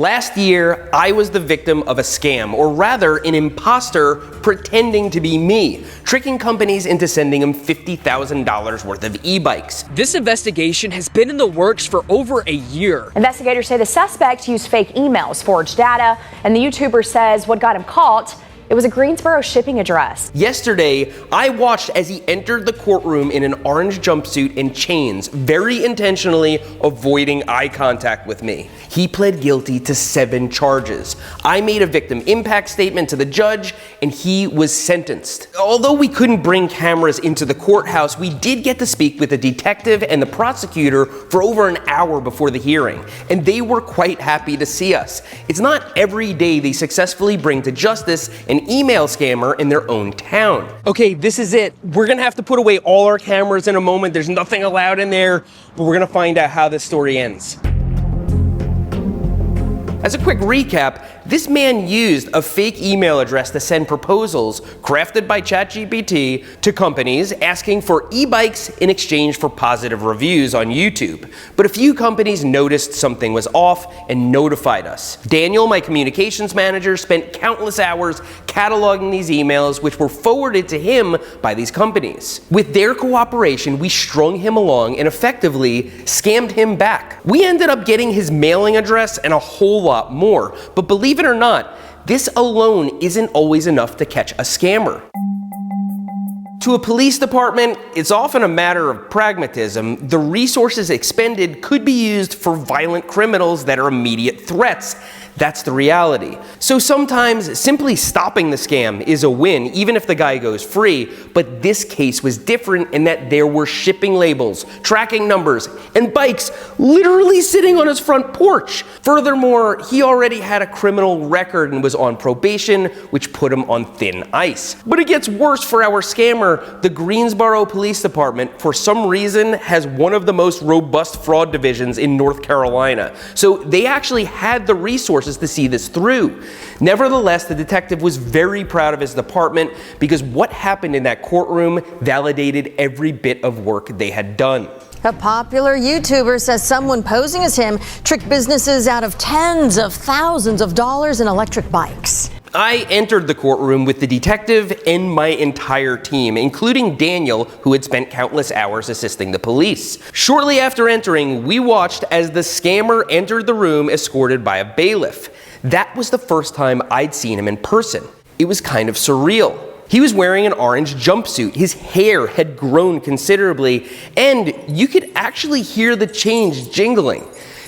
Last year, I was the victim of a scam, or rather, an imposter pretending to be me, tricking companies into sending them $50,000 worth of e-bikes. This investigation has been in the works for over a year. Investigators say the suspect used fake emails, forged data, and the YouTuber says what got him caught, it was a Greensboro shipping address. Yesterday, I watched as he entered the courtroom in an orange jumpsuit and chains, very intentionally avoiding eye contact with me. He pled guilty to 7 charges. I made a victim impact statement to the judge, and he was sentenced. Although we couldn't bring cameras into the courthouse, we did get to speak with the detective and the prosecutor for over an hour before the hearing, and they were quite happy to see us. It's not every day they successfully bring to justice an email scammer in their own town. Okay, this is it. We're gonna have to put away all our cameras in a moment. There's nothing allowed in there, but we're gonna find out how this story ends. As a quick recap, this man used a fake email address to send proposals crafted by ChatGPT to companies asking for e-bikes in exchange for positive reviews on YouTube. But a few companies noticed something was off and notified us. Daniel, my communications manager, spent countless hours cataloging these emails, which were forwarded to him by these companies. With their cooperation, we strung him along and effectively scammed him back. We ended up getting his mailing address and a whole lot more, but believe it or not, this alone isn't always enough to catch a scammer. To a police department, it's often a matter of pragmatism. The resources expended could be used for violent criminals that are immediate threats. That's the reality. So sometimes simply stopping the scam is a win, even if the guy goes free. But this case was different in that there were shipping labels, tracking numbers, and bikes literally sitting on his front porch. Furthermore, he already had a criminal record and was on probation, which put him on thin ice. But it gets worse for our scammer. The Greensboro Police Department, for some reason, has one of the most robust fraud divisions in North Carolina. So they actually had the resources to see this through. Nevertheless, the detective was very proud of his department because what happened in that courtroom validated every bit of work they had done. A popular YouTuber says someone posing as him tricked businesses out of tens of thousands of dollars in electric bikes. I entered the courtroom with the detective and my entire team, including Daniel, who had spent countless hours assisting the police. Shortly after entering, we watched as the scammer entered the room escorted by a bailiff. That was the first time I'd seen him in person. It was kind of surreal. He was wearing an orange jumpsuit, his hair had grown considerably, and you could actually hear the chains jingling.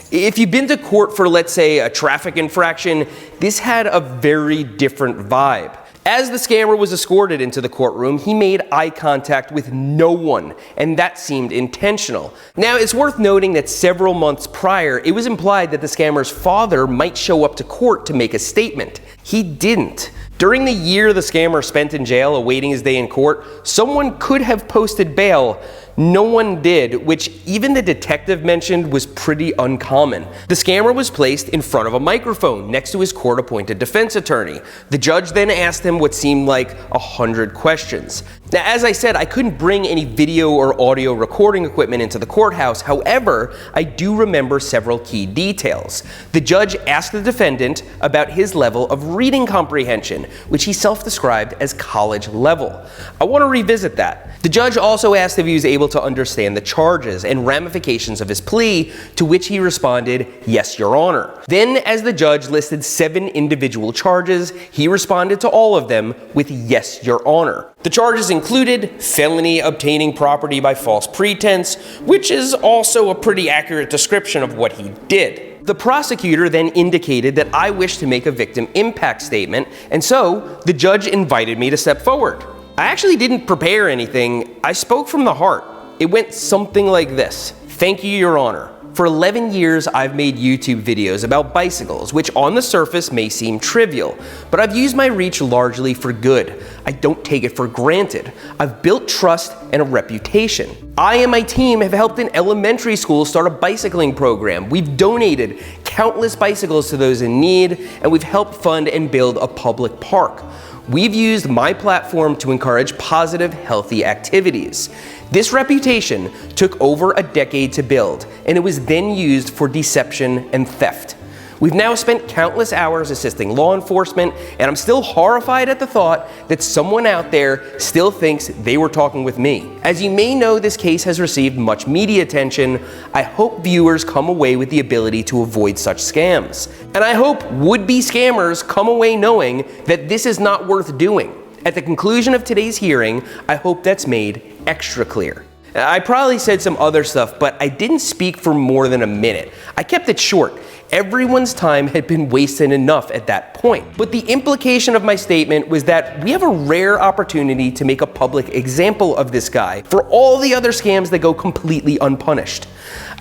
If you've been to court for, let's say, a traffic infraction, this had a very different vibe. As the scammer was escorted into the courtroom, he made eye contact with no one, and that seemed intentional. Now, it's worth noting that several months prior, it was implied that the scammer's father might show up to court to make a statement. He didn't. During the year the scammer spent in jail awaiting his day in court, someone could have posted bail. No one did, which even the detective mentioned was pretty uncommon. The scammer was placed in front of a microphone next to his court-appointed defense attorney. The judge then asked him what seemed like 100 questions. Now, as I said, I couldn't bring any video or audio recording equipment into the courthouse. However, I do remember several key details. The judge asked the defendant about his level of reading comprehension, which he self-described as college level. I want to revisit that. The judge also asked if he was able to understand the charges and ramifications of his plea, to which he responded, "Yes, Your Honor." Then, as the judge listed 7 individual charges, he responded to all of them with "Yes, Your Honor." The charges included felony obtaining property by false pretense, which is also a pretty accurate description of what he did. The prosecutor then indicated that I wished to make a victim impact statement, and so the judge invited me to step forward. I actually didn't prepare anything. I spoke from the heart. It went something like this. "Thank you, Your Honor. For 11 years, I've made YouTube videos about bicycles, which on the surface may seem trivial, but I've used my reach largely for good. I don't take it for granted. I've built trust and a reputation. I and my team have helped an elementary school start a bicycling program. We've donated countless bicycles to those in need, and we've helped fund and build a public park. We've used my platform to encourage positive, healthy activities. This reputation took over a decade to build, and it was then used for deception and theft. We've now spent countless hours assisting law enforcement, and I'm still horrified at the thought that someone out there still thinks they were talking with me. As you may know, this case has received much media attention. I hope viewers come away with the ability to avoid such scams. And I hope would-be scammers come away knowing that this is not worth doing. At the conclusion of today's hearing, I hope that's made extra clear. I probably said some other stuff, but I didn't speak for more than a minute. I kept it short. Everyone's time had been wasted enough at that point. But the implication of my statement was that we have a rare opportunity to make a public example of this guy for all the other scams that go completely unpunished.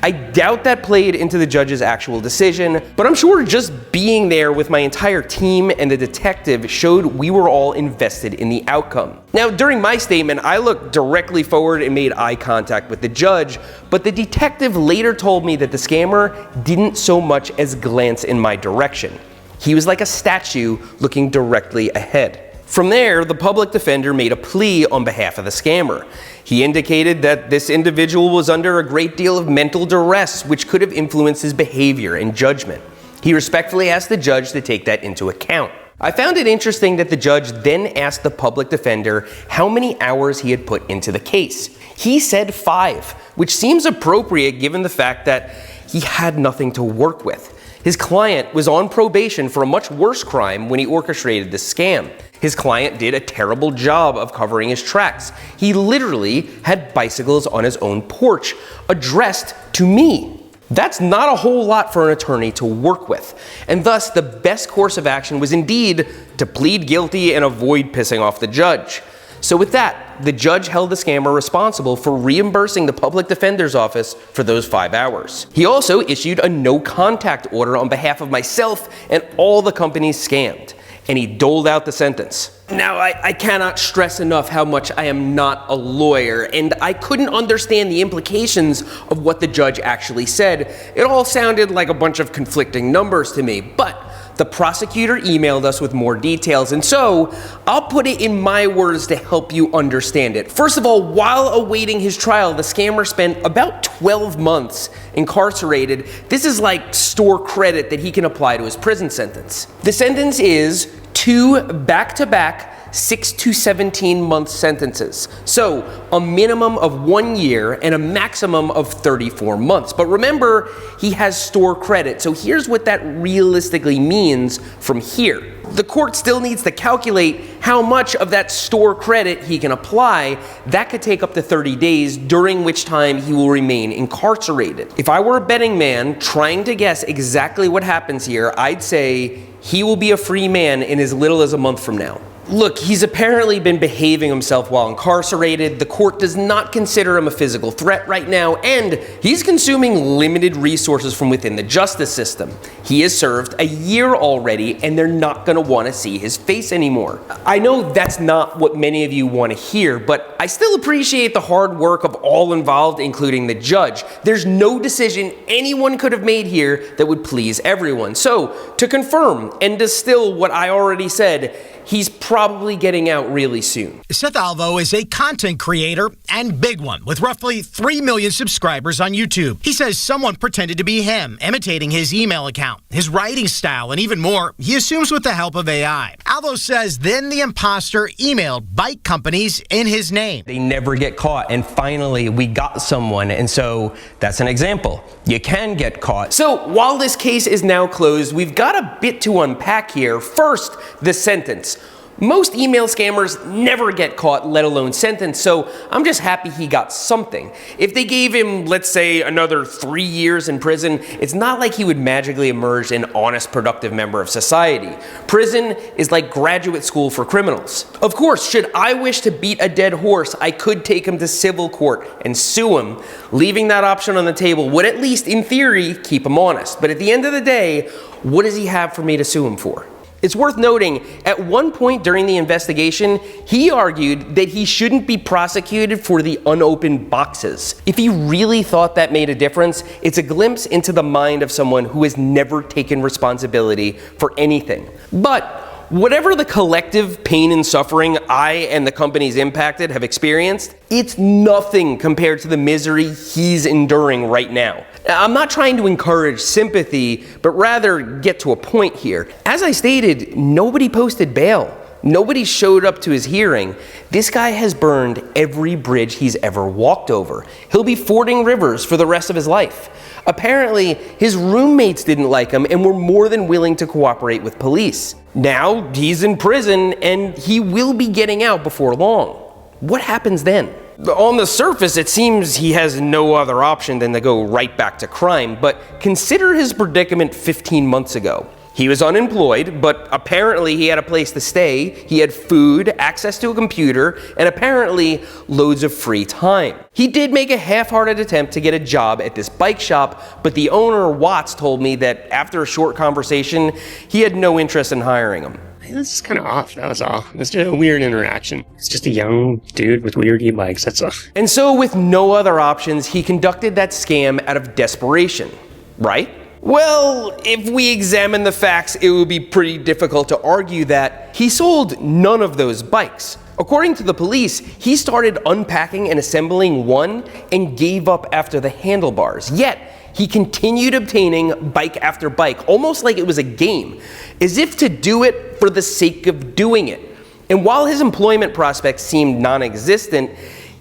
I doubt that played into the judge's actual decision, but I'm sure just being there with my entire team and the detective showed we were all invested in the outcome. Now, during my statement, I looked directly forward and made eye contact with the judge, but the detective later told me that the scammer didn't so much as glance in my direction. He was like a statue looking directly ahead. From there, the public defender made a plea on behalf of the scammer. He indicated that this individual was under a great deal of mental duress, which could have influenced his behavior and judgment. He respectfully asked the judge to take that into account. I found it interesting that the judge then asked the public defender how many hours he had put into the case. He said 5, which seems appropriate given the fact that he had nothing to work with. His client was on probation for a much worse crime when he orchestrated this scam. His client did a terrible job of covering his tracks. He literally had bicycles on his own porch, addressed to me. That's not a whole lot for an attorney to work with, and thus the best course of action was indeed to plead guilty and avoid pissing off the judge. So with that, the judge held the scammer responsible for reimbursing the public defender's office for those 5 hours. He also issued a no contact order on behalf of myself and all the companies scammed, and he doled out the sentence. Now, I cannot stress enough how much I am not a lawyer, and I couldn't understand the implications of what the judge actually said. It all sounded like a bunch of conflicting numbers to me, but the prosecutor emailed us with more details, and so I'll put it in my words to help you understand it. First of all, while awaiting his trial, the scammer spent about 12 months incarcerated. This is like store credit that he can apply to his prison sentence. The sentence is 2 back-to-back 6 to 17 month sentences. So a minimum of 1 year and a maximum of 34 months. But remember, he has store credit. So here's what that realistically means from here. The court still needs to calculate how much of that store credit he can apply. That could take up to 30 days, during which time he will remain incarcerated. If I were a betting man trying to guess exactly what happens here, I'd say he will be a free man in as little as a month from now. Look, he's apparently been behaving himself while incarcerated. The court does not consider him a physical threat right now, and he's consuming limited resources from within the justice system. He has served a year already, and they're not going to want to see his face anymore. I know that's not what many of you want to hear, but I still appreciate the hard work of all involved, including the judge. There's no decision anyone could have made here that would please everyone. So, to confirm and distill what I already said, he's probably getting out really soon. Seth Alvo is a content creator and big one with roughly 3 million subscribers on YouTube. He says someone pretended to be him, imitating his email account, his writing style, and even more, he assumes with the help of AI. Alvo says then the imposter emailed bike companies in his name. They never get caught, and finally we got someone, and so that's an example. You can get caught. So while this case is now closed, we've got a bit to unpack here. First, the sentence. Most email scammers never get caught, let alone sentenced, so I'm just happy he got something. If they gave him, let's say, another 3 years in prison, it's not like he would magically emerge an honest, productive member of society. Prison is like graduate school for criminals. Of course, should I wish to beat a dead horse, I could take him to civil court and sue him. Leaving that option on the table would, at least in theory, keep him honest. But at the end of the day, what does he have for me to sue him for? It's worth noting, at one point during the investigation, he argued that he shouldn't be prosecuted for the unopened boxes. If he really thought that made a difference, it's a glimpse into the mind of someone who has never taken responsibility for anything. But whatever the collective pain and suffering I and the companies impacted have experienced, it's nothing compared to the misery he's enduring right now. I'm not trying to encourage sympathy, but rather get to a point here. As I stated, nobody posted bail. Nobody showed up to his hearing. This guy has burned every bridge he's ever walked over. He'll be fording rivers for the rest of his life. Apparently, his roommates didn't like him and were more than willing to cooperate with police. Now, he's in prison and he will be getting out before long. What happens then? On the surface, it seems he has no other option than to go right back to crime, but consider his predicament 15 months ago. He was unemployed, but apparently he had a place to stay, he had food, access to a computer, and apparently loads of free time. He did make a half-hearted attempt to get a job at this bike shop, but the owner, Watts, told me that after a short conversation, he had no interest in hiring him. This is kind of off, that was all. It's just a weird interaction. It's just a young dude with weird e-bikes, that's all. And so with no other options, he conducted that scam out of desperation, right? Well, if we examine the facts, it would be pretty difficult to argue that he sold none of those bikes. According to the police, he started unpacking and assembling one and gave up after the handlebars. Yet, he continued obtaining bike after bike, almost like it was a game, as if to do it for the sake of doing it. And while his employment prospects seemed non-existent,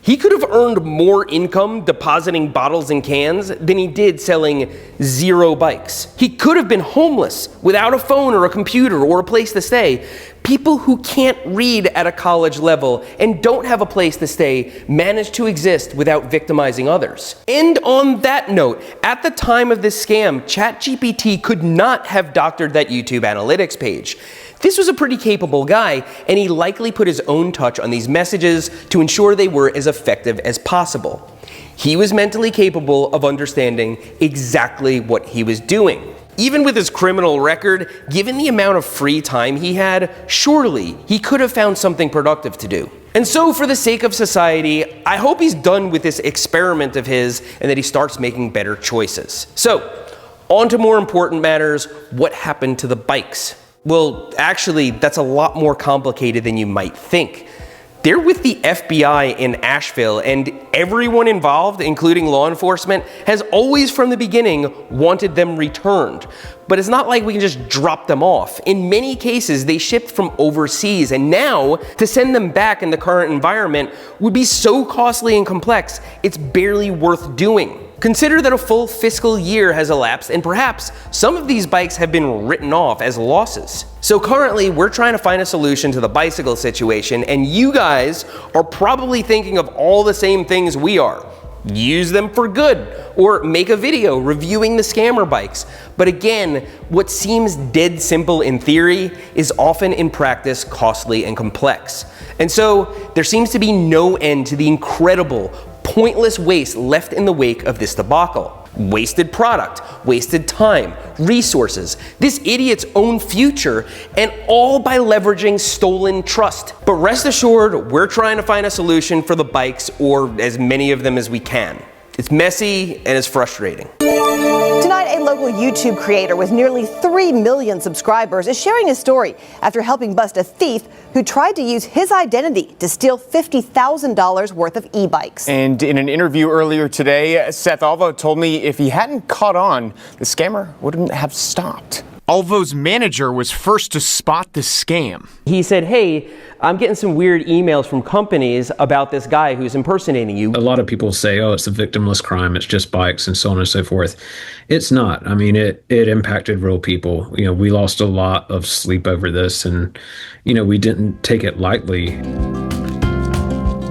he could have earned more income depositing bottles and cans than he did selling 0 bikes. He could have been homeless without a phone or a computer or a place to stay. People who can't read at a college level and don't have a place to stay manage to exist without victimizing others. And on that note, at the time of this scam, ChatGPT could not have doctored that YouTube analytics page. This was a pretty capable guy, and he likely put his own touch on these messages to ensure they were as effective as possible. He was mentally capable of understanding exactly what he was doing. Even with his criminal record, given the amount of free time he had, surely he could have found something productive to do. And so for the sake of society, I hope he's done with this experiment of his and that he starts making better choices. So, on to more important matters. What happened to the bikes? Well, actually, that's a lot more complicated than you might think. They're with the FBI in Asheville, and everyone involved, including law enforcement, has always from the beginning wanted them returned. But it's not like we can just drop them off. In many cases, they shipped from overseas, and now to send them back in the current environment would be so costly and complex, it's barely worth doing. Consider that a full fiscal year has elapsed and perhaps some of these bikes have been written off as losses. So currently we're trying to find a solution to the bicycle situation, and you guys are probably thinking of all the same things we are. Use them for good, or make a video reviewing the scammer bikes. But again, what seems dead simple in theory is often in practice costly and complex. And so there seems to be no end to the incredible, pointless waste left in the wake of this debacle. Wasted product, wasted time, resources, this idiot's own future, and all by leveraging stolen trust. But rest assured, we're trying to find a solution for the bikes, or as many of them as we can. It's messy and it's frustrating. Tonight, a local YouTube creator with nearly 3 million subscribers is sharing his story after helping bust a thief who tried to use his identity to steal $50,000 worth of e-bikes. And in an interview earlier today, Seth Alvo told me if he hadn't caught on, the scammer wouldn't have stopped. Alvo's manager was first to spot the scam. He said, hey, I'm getting some weird emails from companies about this guy who's impersonating you. A lot of people say, oh, it's a victimless crime, it's just bikes and so on and so forth. It's not. I mean, it impacted real people. You know, we lost a lot of sleep over this, and, you know, we didn't take it lightly.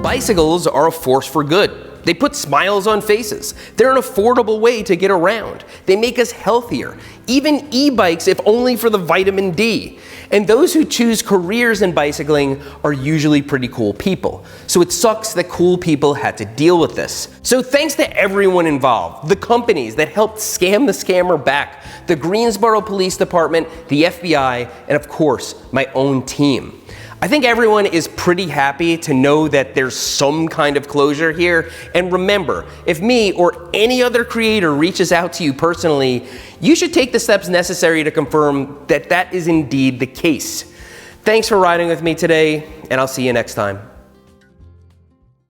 Bicycles are a force for good. They put smiles on faces. They're an affordable way to get around. They make us healthier. Even e-bikes, if only for the vitamin D. And those who choose careers in bicycling are usually pretty cool people. So it sucks that cool people had to deal with this. So thanks to everyone involved, the companies that helped scam the scammer back, the Greensboro Police Department, the FBI, and of course, my own team. I think everyone is pretty happy to know that there's some kind of closure here. And remember, if me or any other creator reaches out to you personally, you should take the steps necessary to confirm that that is indeed the case. Thanks for riding with me today, and I'll see you next time.